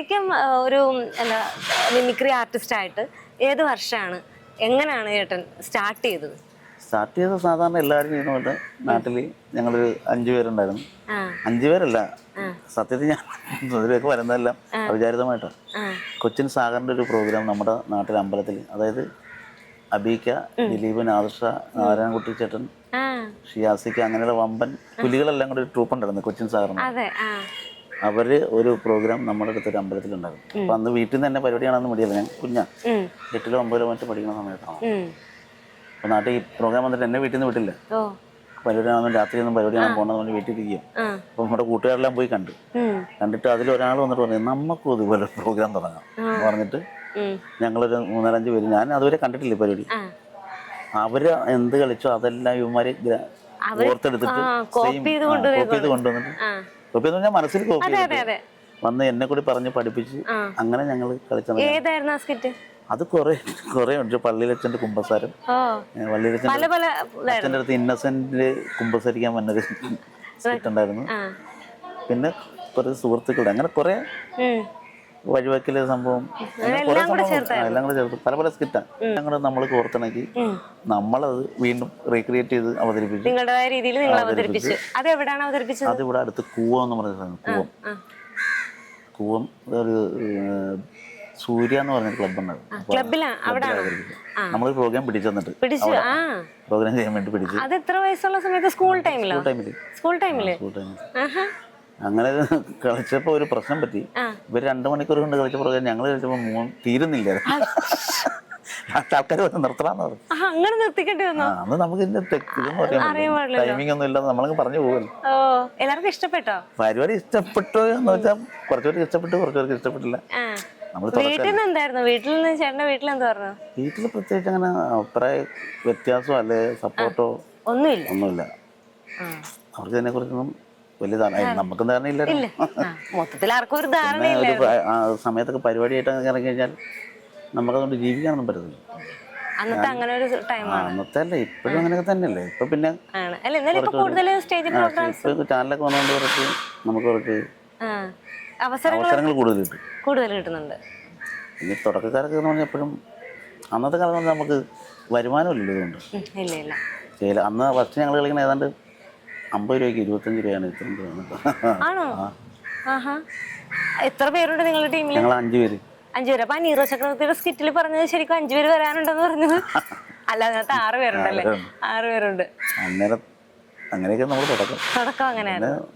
ശരിക്കും ഒരു എന്താ മിമിക്രി ആർട്ടിസ്റ്റ് ആയിട്ട് ഏത് വർഷമാണ് എങ്ങനെയാണ് ചേട്ടൻ സ്റ്റാർട്ട് ചെയ്തത്? സ്റ്റാർട്ട് ചെയ്ത സാധാരണ എല്ലാവരും ചെയ്യുന്ന പോലെ നാട്ടിൽ ഞങ്ങളൊരു 5 പേരുണ്ടായിരുന്നു. 5 പേരല്ല, സത്യത്തിൽ ഞാൻ ഇതിലേക്ക് വരുന്നതെല്ലാം അവിചാരിതമായിട്ടാണ്. കൊച്ചിൻ സാഗറിൻ്റെ ഒരു പ്രോഗ്രാം നമ്മുടെ നാട്ടിലെ അമ്പലത്തിൽ, അതായത് അബീക്ക, ദിലീപ്, നാദിർഷ, നാരായണൻകുട്ടി ചേട്ടൻ, ഷിയാസിക്ക, അങ്ങനെയുള്ള വമ്പൻ പുലികളെല്ലാം കൂടി ഒരു ട്രൂപ്പ് ഉണ്ടായിരുന്നു കൊച്ചിൻ സാഗറിന്. അവര് ഒരു പ്രോഗ്രാം നമ്മുടെ അടുത്തൊരു അമ്പലത്തിലുണ്ടായിരുന്നു. അപ്പൊ അന്ന് വീട്ടിൽ നിന്ന് തന്നെ പരിപാടി കാണാൻ മടിയല്ല, ഞാൻ കുഞ്ഞാ 8-ലോ 9-ലോ മറ്റോ പഠിക്കുന്ന സമയത്താണ്. അപ്പൊ നാട്ടിൽ ഈ പ്രോഗ്രാം വന്നിട്ട് എന്നെ വീട്ടിൽ നിന്ന് വിട്ടില്ല. പരിപാടി കാണാൻ രാത്രി ഒന്നും പരിപാടി കാണാൻ പോകണമെന്ന് വീട്ടിൽ ഇരിക്കുക. അപ്പൊ നമ്മുടെ കൂട്ടുകാരെല്ലാം പോയി കണ്ടിട്ട് അതിലൊരാൾ വന്നിട്ട് പറഞ്ഞു നമുക്കും ഇതുപോലെ പ്രോഗ്രാം തുടങ്ങാം എന്ന് പറഞ്ഞിട്ട് ഞങ്ങളൊരു 3-4-5 പേര്, ഞാൻ അതുവരെ കണ്ടിട്ടില്ല പരിപാടി. അവര് എന്ത് കളിച്ചോ അതെല്ലാം ഇവന്മാര് ഓർത്തെടുത്തിട്ട് കോപ്പി ചെയ്ത് കൊണ്ടുവന്നിട്ട്, കോപ്പി എന്ന് പറഞ്ഞാൽ മനസ്സിൽ കോപ്പി ചെയ്തിട്ട് വന്ന് എന്നെ കൂടി പറഞ്ഞ് പഠിപ്പിച്ച് അങ്ങനെ ഞങ്ങൾ കളിച്ചു. അത് കുറെ ഉണ്ട്. പള്ളിയിലച്ഛൻ്റെ കുമ്പസാരം, പള്ളിയിലച്ഛൻ്റെ അടുത്ത് ഇന്നസെന്റ് കുമ്പസരിക്കാൻ വന്നൊരു സ്കിറ്റ് ഉണ്ടായിരുന്നു. പിന്നെ കുറെ സുഹൃത്തുക്കളുടെ, അങ്ങനെ കുറെ വഴിവെക്കല് സംഭവം, എല്ലാം കൂടെ ചേർത്ത് പല പല സ്കിറ്റാണ്. ഞങ്ങൾ നമ്മൾ കോർത്തിണക്കി നമ്മളത് വീണ്ടും റീക്രിയേറ്റ് ചെയ്ത് അവതരിപ്പിച്ചു. അതിവിടെ അടുത്ത് കൂവം എന്ന് പറഞ്ഞ സ്ഥലം, കൂവം ഒരു സൂര്യ എന്ന് പറഞ്ഞ ക്ലബ് ഉണ്ടായിരുന്നു. നമ്മൾ പ്രോഗ്രാം പിടിച്ചു തന്നിട്ട് പ്രോഗ്രാം ചെയ്യാൻ വേണ്ടി പിടിച്ചു. സ്കൂൾ ടൈമില് അങ്ങനെ കളിച്ചപ്പോ ഒരു പ്രശ്നം പറ്റി. ഇവര് 2 മണിക്കൂർ കൊണ്ട് കളിച്ച പ്രോഗ്രാം ഞങ്ങൾ കളിച്ചപ്പോ തീരുന്നില്ല. ആൾക്കാർ നിർത്തണമെന്ന് പറഞ്ഞു. അന്ന് നമുക്ക് ഇതിന്റെ ടൈമിംഗ് ഒന്നും ഇല്ലാതെ നമ്മളങ്ങ് പറഞ്ഞു പോകുമല്ലോ. എല്ലാവർക്കും ഇഷ്ടപ്പെട്ടോ പരിപാടി? ഇഷ്ടപ്പെട്ടോ എന്ന് വെച്ചാൽ കുറച്ചുപേർക്ക് ഇഷ്ടപ്പെട്ടു, കുറച്ചുപേർക്ക് ഇഷ്ടപ്പെട്ടില്ല. വീട്ടില് പ്രത്യേകിച്ച് അങ്ങനെ അഭിപ്രായ വ്യത്യാസമോ അല്ലെ സപ്പോർട്ടോ ഒന്നുമില്ല. അവർക്ക് ഇതിനെ കുറിച്ചൊന്നും വലിയ നമുക്കും ധാരണയില്ല. സമയത്തൊക്കെ പരിപാടിയായിട്ട് ഇറങ്ങി കഴിഞ്ഞാൽ നമുക്കതുകൊണ്ട് ജീവിക്കാനൊന്നും പറ്റത്തില്ല. അന്നത്തെ അല്ല, ഇപ്പോഴും അങ്ങനെയൊക്കെ തന്നെയല്ലേ. ഇപ്പൊ പിന്നെ ചാനലൊക്കെ വന്നുകൊണ്ട് കുറച്ച് നമുക്ക് കുറച്ച് അവസരങ്ങൾ കൂടുതൽ കിട്ടുന്നുണ്ട്. ഇനി തുടക്കക്കാരൊക്കെ എന്ന് പറഞ്ഞാൽ എപ്പോഴും അന്നത്തെ കാലത്ത് പറഞ്ഞാൽ നമുക്ക് വരുമാനമില്ലല്ലോ. ഇതുകൊണ്ട് അന്ന് ഫസ്റ്റ് ഞങ്ങൾ കളിക്കുന്ന ഏതാണ്ട് 50 രൂപയ്ക്ക് 25 രൂപയാണ്. എത്ര പേരുണ്ട് നിങ്ങളുടെ ടീമിൽ? ഞങ്ങൾ 5 പേര്. അപ്പൊ നീറോ ചക്രവർത്തിയുടെ സ്കിറ്റിൽ പറഞ്ഞത് ശരിക്കും 5 പേര് വരാനുണ്ടെന്ന് പറഞ്ഞത്? അല്ല, അതിനകത്ത് 6 പേരുണ്ടല്ലേ? 6 പേരുണ്ട്. അങ്ങനെയൊക്കെ നമ്മൾ തുടക്കം അങ്ങനെയാണ്.